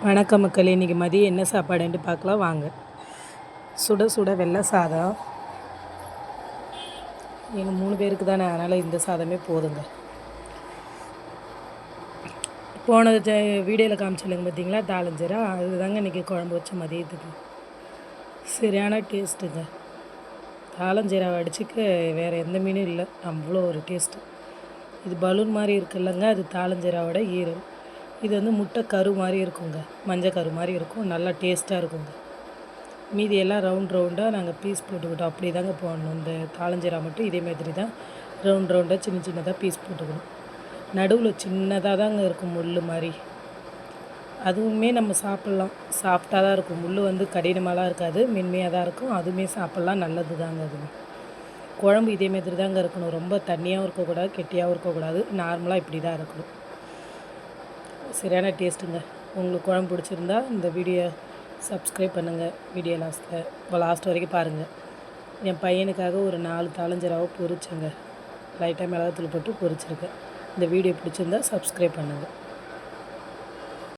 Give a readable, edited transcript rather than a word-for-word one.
வணக்கம் மக்களே, இன்றைக்கி மதியம் என்ன சாப்பாடுன்ட்டு பார்க்கலாம் வாங்க. சுட சுட வெள்ளை சாதம். எங்கள் 3 பேருக்கு தானே, அதனால் இந்த சாதமே போதுங்க. போன வீடியோவில் காமிச்சில்லைங்க பார்த்தீங்களா, தாளஞ்சீரா, அது தாங்க இன்றைக்கி குழம்பு வச்ச மதியத்துக்கு. சரியான டேஸ்ட்டுங்க. தாளஞ்சீராவை அடிச்சுக்க வேறு எந்த மீனும் இல்லை, அவ்வளோ ஒரு டேஸ்ட்டு. இது பலூன் மாதிரி இருக்குல்லங்க, அது தாளஞ்சீராவோட ஈரல். இது வந்து முட்டை கரு மாதிரி இருக்குங்க, மஞ்சள் கரு மாதிரி இருக்கும், நல்லா டேஸ்ட்டாக இருக்குங்க. மீதியெல்லாம் ரவுண்டாக நாங்கள் பீஸ் போட்டுக்கிட்டோம், அப்படி தாங்க போடணும். இந்த தாளஞ்சீரா மட்டும் இதே மாதிரி தான் ரவுண்டாக சின்னதாக பீஸ் போட்டுக்கணும். நடுவில் சின்னதாக தாங்க இருக்கும் முள் மாதிரி. அதுவுமே நம்ம சாப்பிட்லாம், சாஃப்டாக தான் இருக்கும். முள் வந்து கடினமாலாம் இருக்காது, மென்மையாக தான் இருக்கும். அதுவுமே சாப்பிட்லாம், நல்லது தாங்க. அதுவுமே குழம்பு இதே மாதிரி தாங்க இருக்கணும். ரொம்ப தண்ணியாகவும் இருக்கக்கூடாது, கெட்டியாகவும் இருக்கக்கூடாது, நார்மலாக இப்படி தான் இருக்கணும். சரியான டேஸ்ட்டுங்க. உங்களுக்கு குழம்பு பிடிச்சிருந்தா இந்த வீடியோ சப்ஸ்கிரைப் பண்ணுங்கள். வீடியோ லாஸ்ட் வரைக்கும் பாருங்கள். என் பையனுக்காக ஒரு 4 தாளஞ்சீராவை பொரிச்சேங்க. லைட்டாக மிளகாத்தூள் போட்டு பொரிச்சிருக்கேன். இந்த வீடியோ பிடிச்சிருந்தா சப்ஸ்கிரைப் பண்ணுங்கள்.